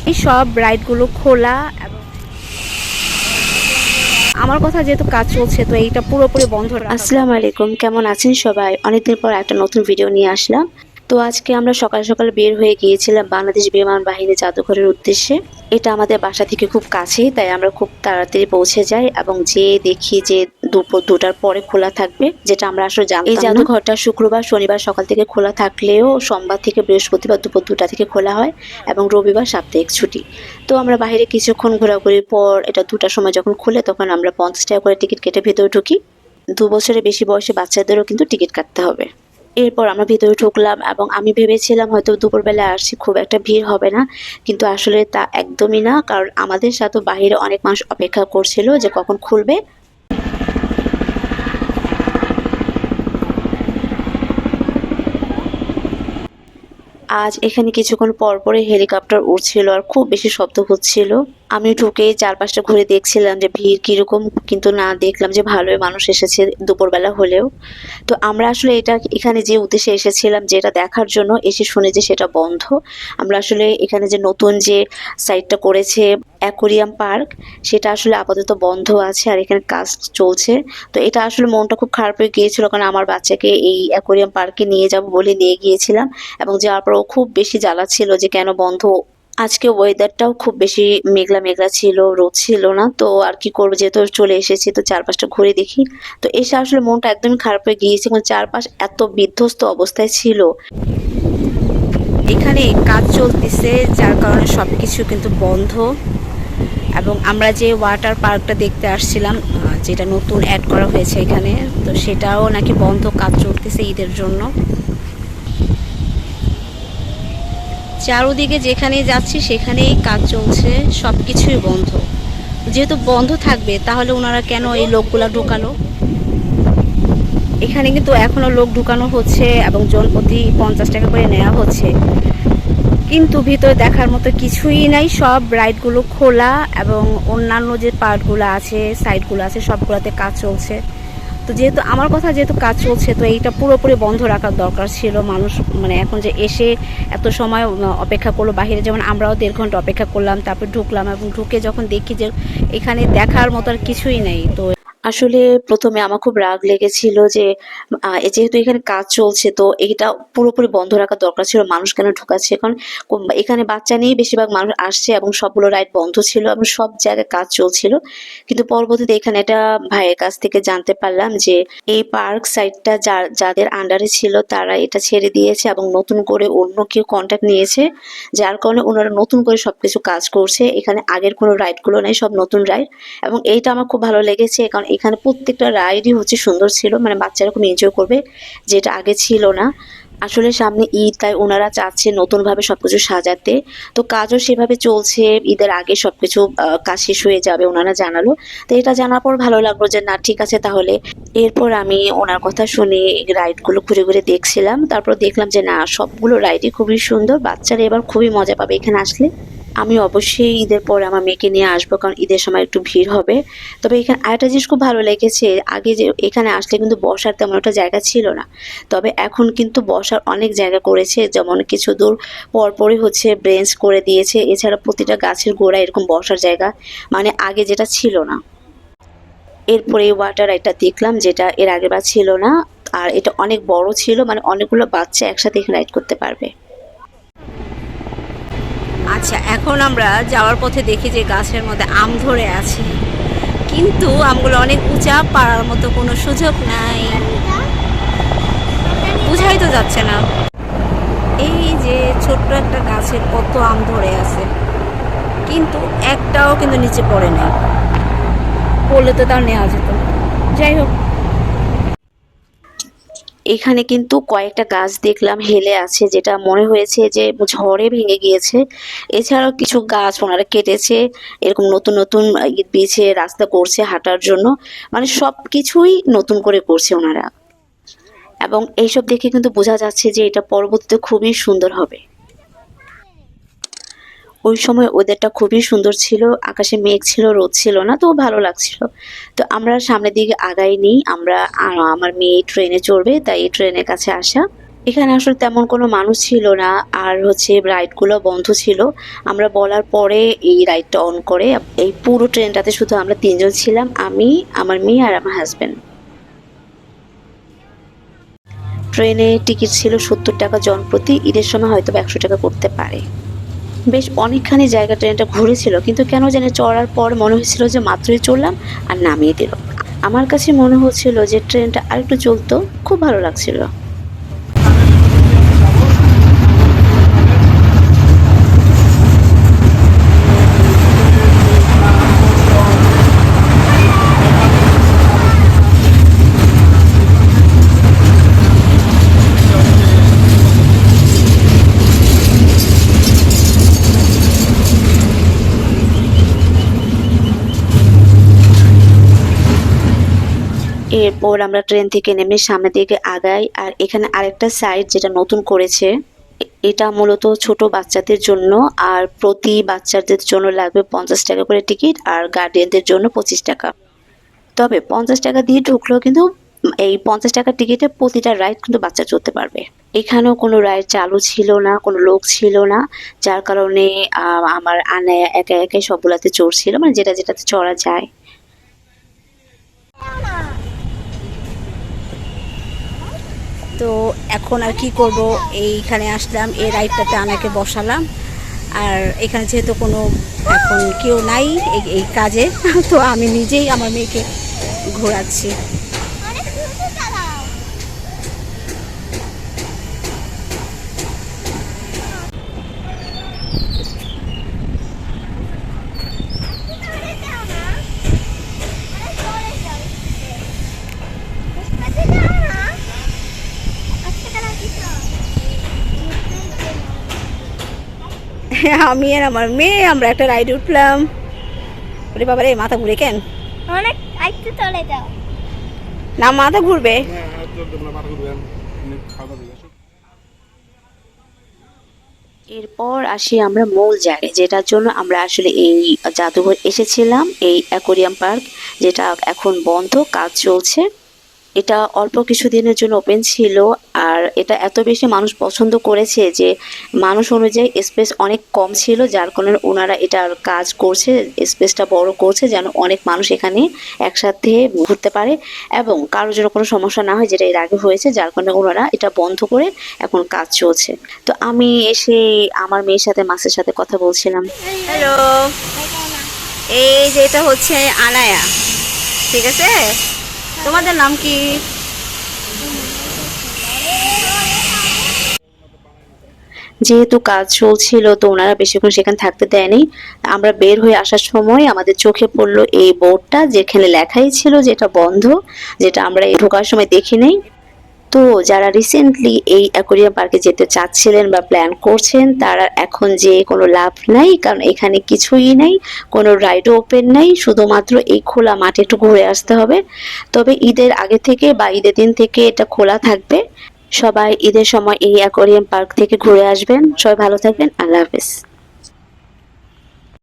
এই সব রাইডগুলো খোলা এবং আমার কথা যেহেতু কাজ চলছে তো এইটা পুরোপুরি বন্ধ রাখা। আসসালামু আলাইকুম, কেমন আছেন সবাই? অনেকদিন পর একটা নতুন ভিডিও নিয়ে আসলাম। তো আজকে আমরা সকাল সকাল বের হয়ে গিয়েছিলাম বাংলাদেশ বিমান বাহিনী জাদুঘরের উদ্দেশ্যে। এটা আমাদের বাসা থেকে খুব কাছেই, তাই আমরা খুব তাড়াতাড়ি পৌঁছে যাই এবং যে দেখি যে দুপুর 2টার পরে খোলা থাকবে, যেটা আমরা আসলে জানতাম না। এই জাদুঘরটা শুক্রবার শনিবার সকাল থেকে খোলা থাকলেও সোমবার থেকে বৃহস্পতিবার দুপুর 2টা থেকে খোলা হয় এবং রবিবার সাপ্তাহিক ছুটি। তো আমরা বাইরে কিছুক্ষণ ঘোরাঘুরির পর এটা 2টার সময় যখন খুলে তখন আমরা 50 টাকা করে টিকিট কেটে ভেতরে ঢুকি। 2 বছরের বেশি বয়সী বাচ্চাদেরও কিন্তু টিকিট কাটতে হবে। এরপর আমরা ভিতরে ঢুকলাম এবং আমি ভেবেছিলাম হয়তো দুপুরবেলা আসছি খুব একটা ভিড় হবে না, কিন্তু আসলে তা একদমই না, কারণ আমাদের সাথে বাইরে অনেক মানুষ অপেক্ষা করছিল যে কখন খুলবে। আজ এখানে কিছুক্ষণ পর পরে হেলিকপ্টার উড়ছিল আর খুব বেশি শব্দ হচ্ছিল। আমি ঢুকে চারপাশটা ঘুরে দেখছিলাম যে ভিড় কিরকম, কিন্তু না, দেখলাম যে ভালোই মানুষ এসেছে দুপুরবেলা হলেও। তো আমরা আসলে এখানে যে উদ্দেশ্যে এসেছিলাম, যেটা দেখার জন্য এসে শুনে যে সেটা বন্ধ। আমরা আসলে এখানে যে নতুন যে সাইটটা করেছে অ্যাকোরিয়াম পার্ক, সেটা আসলে আপাতত বন্ধ আছে আর এখানে কাজ চলছে। তো এটা আসলে মনটা খুব খারাপ হয়ে গিয়েছিল, কারণ আমার বাচ্চাকে এই অ্যাকোরিয়াম পার্কে নিয়ে যাব বলে নিয়ে গিয়েছিলাম এবং যাওয়ার পর ও খুব বেশি জ্বালাচ্ছিল যে কেন বন্ধ। আজকে ওয়েদারটাও খুব বেশি মেঘলা মেঘলা ছিল, রোদ ছিল না। তো আর কি করবো, যেহেতু চলে এসেছি তো চারপাশটা ঘুরে দেখি। তো এসে আসলে মনটা একদমই খারাপ হয়ে গিয়েছে, কারণ চারপাশ এত বিধ্বস্ত অবস্থায় ছিল। এখানে কাজ চলতেছে যার কারণে সবকিছু কিন্তু বন্ধ। এবং আমরা যে ওয়াটার পার্কটা দেখতে আসছিলাম, যেটা নতুন অ্যাড করা হয়েছে এখানে, তো সেটাও নাকি বন্ধ, কাজ চলতেছে ঈদের জন্য। চারদিকে যেখানেই যাচ্ছি সেখানেই কাজ চলছে, সব কিছুই বন্ধ। যেহেতু বন্ধ থাকবে তাহলে ওনারা কেন এই লোকগুলা ঢুকালো? এখানে কিন্তু এখনো লোক ঢুকানো হচ্ছে এবং জনপ্রতি 50 টাকা করে নেওয়া হচ্ছে, কিন্তু ভিতরে দেখার মতো কিছুই নাই। সব রাইডগুলো খোলা এবং অন্যান্য যে পার্টগুলো আছে, সাইডগুলো আছে, সবগুলোতে কাজ চলছে। তো যেহেতু আমার কথা যেহেতু কাজ চলছে তো এইটা পুরোপুরি বন্ধ রাখার দরকার ছিল। মানুষ মানে এখন যে এসে এত সময় অপেক্ষা করলো বাইরে, যেমন আমরাও 1.5 ঘন্টা অপেক্ষা করলাম, তারপর ঢুকলাম এবং ঢুকে যখন দেখি যে এখানে দেখার মতো আর কিছুই নেই। তো আসলে প্রথমে আমার খুব রাগ লেগেছিল যে যেহেতু এখানে কাজ চলছে তো এইটা পুরোপুরি বন্ধ রাখার দরকার ছিল, মানুষ কেন ঢুকাচ্ছে? কারণ এখানে বাচ্চা নিয়েই বেশিরভাগ মানুষ আসছে এবং সবগুলো রাইড বন্ধ ছিল এবং সব জায়গায় কাজ চলছিল। কিন্তু পরবর্তীতে এখানে একটা ভাইয়ের কাছ থেকে জানতে পারলাম যে এই পার্ক সাইটটা যাদের আন্ডারে ছিল তারা এটা ছেড়ে দিয়েছে এবং নতুন করে অন্য কেউ কন্ট্যাক্ট নিয়েছে, যার কারণে ওনারা নতুন করে সবকিছু কাজ করছে। এখানে আগের কোনো রাইডগুলো নেই, সব নতুন রাইড। এবং এইটা আমার খুব ভালো লেগেছে, কারণ এখানে প্রত্যেকটা রাইডই হচ্ছে সুন্দর ছিল, মানে বাচ্চারা খুব এনজয় করবে, যেটা আগে ছিল না। আসলে সামনে ঈদ, তাই ওনারা চাচ্ছে নতুনভাবে সবকিছু সাজাতে। তো কাজও সেভাবে চলছে, ঈদের আগে সবকিছু কাজ শেষ হয়ে যাবে ওনারা জানালো। তো এটা জানার পর ভালো লাগলো যে না, ঠিক আছে তাহলে। এরপর আমি ওনার কথা শুনে রাইডগুলো ঘুরে ঘুরে দেখছিলাম, তারপর দেখলাম যে না, সবগুলো রাইডই খুবই সুন্দর, বাচ্চারা এবার খুবই মজা পাবে এখানে আসলে। আমি অবশ্যই ঈদের পরে আমার মেয়েকে নিয়ে আসবো, কারণ ঈদের সময় একটু ভিড় হবে। তবে এখানে আরেকটা জিনিস খুব ভালো লেগেছে, আগে যে এখানে আসলে কিন্তু বসার তেমন একটা জায়গা ছিল না, তবে এখন কিন্তু বসার অনেক জায়গা করেছে। যেমন কিছু দূর পরপরই হচ্ছে বেঞ্চ করে দিয়েছে, এছাড়া প্রতিটা গাছের গোড়ায় এরকম বসার জায়গা, মানে আগে যেটা ছিল না। এরপরে এই ওয়াটার রাইডটা দেখলাম, যেটা এর আগেবার ছিল না, আর এটা অনেক বড় ছিল, মানে অনেকগুলো বাচ্চা একসাথে এখানে রাইড করতে পারবে। আচ্ছা, এখন আমরা যাওয়ার পথে দেখি যে গাছের মধ্যে আম ধরে আছে, কিন্তু আমগুলো অনেক উঁচা, পাড়ার মতো কোনো সুযোগ নাই, বুঝাই তো যাচ্ছে না। এই যে ছোট্ট একটা গাছে কত আম ধরে আছে, কিন্তু একটাও কিন্তু নিচে পড়ে নাই, পড়লে তো তাও নেওয়া যেত। যাই হোক, এখানে কিন্তু কয়েকটা গাছ দেখলাম হেলে আছে, যেটা মনে হয়েছে যে ঝড়ে ভেঙে গিয়েছে। এছাড়াও কিছু গাছ ওনারা কেটেছে, এরকম নতুন নতুন ইট বিছিয়ে রাস্তা করছে হাঁটার জন্য, মানে সব কিছুই নতুন করে করছে ওনারা। এবং এইসব দেখে কিন্তু বোঝা যাচ্ছে যে এটা পরবর্তীতে খুবই সুন্দর হবে। ওই সময় ওয়েদারটা খুবই সুন্দর ছিল, আকাশে মেঘ ছিল, রোদ ছিল না, তো ভালো লাগছিল। তো আমরা সামনের দিকে আগাইনি, আমরা আমার মেয়ে ট্রেনে চড়বে তাই এই ট্রেনের কাছে আসা। এখানে আসলে তেমন কোনো মানুষ ছিল না, আর হচ্ছে রাইডগুলো বন্ধ ছিল। আমরা বলার পরে এই রাইডটা অন করে। এই পুরো ট্রেনটাতে শুধু আমরা ৩ জন ছিলাম, আমি, আমার মেয়ে আর আমার হাজবেন্ড। ট্রেনে টিকিট ছিল ৭০ টাকা জনপ্রতি, ঈদের সময় হয়তো ১০০ টাকা করতে পারে। বেশ অনেকখানি জায়গা ট্রেনটা ঘুরেছিল, কিন্তু কেন জানি চড়ার পর মনে হয়েছিল যে মাত্রই চললাম আর নামিয়ে দিল। আমার কাছে মনে হচ্ছিল যে ট্রেনটা আরেকটু চলতো, খুব ভালো লাগছিল। এরপর আমরা ট্রেন থেকে নেমে সামনের দিকে আগাই, আর এখানে আরেকটা সাইড যেটা নতুন করেছে, এটা মূলত ছোট বাচ্চাদের জন্য, আর প্রতি বাচ্চাদের জন্য লাগবে ৫০ টাকা করে টিকিট, আর গার্ডিয়ানদের জন্য ২৫ টাকা। তবে ৫০ টাকা দিয়ে ঢুকলেও কিন্তু এই ৫০ টাকার টিকিটে প্রতিটা রাইড কিন্তু বাচ্চা চড়তে পারবে। এখানেও কোনো রাইড চালু ছিল না, কোনো লোক ছিল না, যার কারণে আমার আনায়া একা একাই সবগুলাতে চড়ছিল, মানে যেটাতে চড়া যায়। তো এখন আর কি করব, এইখানে আসলাম, এই রাইডটাতে আনাকে বসালাম। আর এখানে যেহেতু কোনো এখন কেউ নাই এই কাজে, তো আমি নিজেই আমার মেয়েকে ঘোরাচ্ছি। আমি আর আমার মেয়ে আমরা একটা রাইড উঠলাম। ওরে বাবা রে, মাথা ঘুরে কেন? অনেক আইতে চলে যাও না, মাথা ঘুরবে। এরপর আসি আমরা মূল জায়গায়, যেটার জন্য আমরা আসলে এই জাদুঘর এসেছিলাম, এই অ্যাকোয়ারিয়াম পার্ক, যেটা এখন বন্ধ, কাজ চলছে। এটা অল্প কিছুদিনের জন্য ওপেন ছিল, আর এটা এত বেশি মানুষ পছন্দ করেছে যে মানুষ অনুযায়ী স্পেস অনেক কম ছিল, যার কারণে ওনারা এটার কাজ করছে, স্পেসটা বড় করছে যেন অনেক মানুষ এখানে একসাথে ঘুরতে পারে এবং কারোর জন্য কোনো সমস্যা না হয়, যেটা এর আগে হয়েছে, যার কারণে ওনারা এটা বন্ধ করে এখন কাজ চলছে। তো আমি এসে আমার মেয়ের সাথে, মাসের সাথে কথা বলছিলাম। হ্যালো, এই যে এটা হচ্ছে আনায়া, ঠিক আছে? তোমাদের নাম কি? যেহেতু কাজ চলছিল তো ওনারা বেশিক্ষণ সেখানে থাকতে দেয়নি। আমরা বের হয়ে আসার সময় আমাদের চোখে পড়লো এই বোর্ডটা, যেখানে লেখাই ছিল যেটা বন্ধ, যেটা আমরা ঢোকার সময় দেখি নাই। তো যারা রিসেন্টলি এই অ্যাকোয়ারিয়াম পার্কে যেতে চাচ্ছিলেন বা প্ল্যান করছেন, তারা এখন যে কোনো লাভ নাই, কারণ এখানে কিছুই নাই, কোনো রাইডও ওপেন নাই, শুধুমাত্র এই খোলা মাঠে একটু ঘুরে আসতে হবে। তবে ঈদের আগে থেকে বা ঈদের দিন থেকে এটা খোলা থাকবে। সবাই ঈদের সময় এই অ্যাকোয়ারিয়াম পার্ক থেকে ঘুরে আসবেন। সবাই ভালো থাকবেন, আল্লাহ হাফেজ।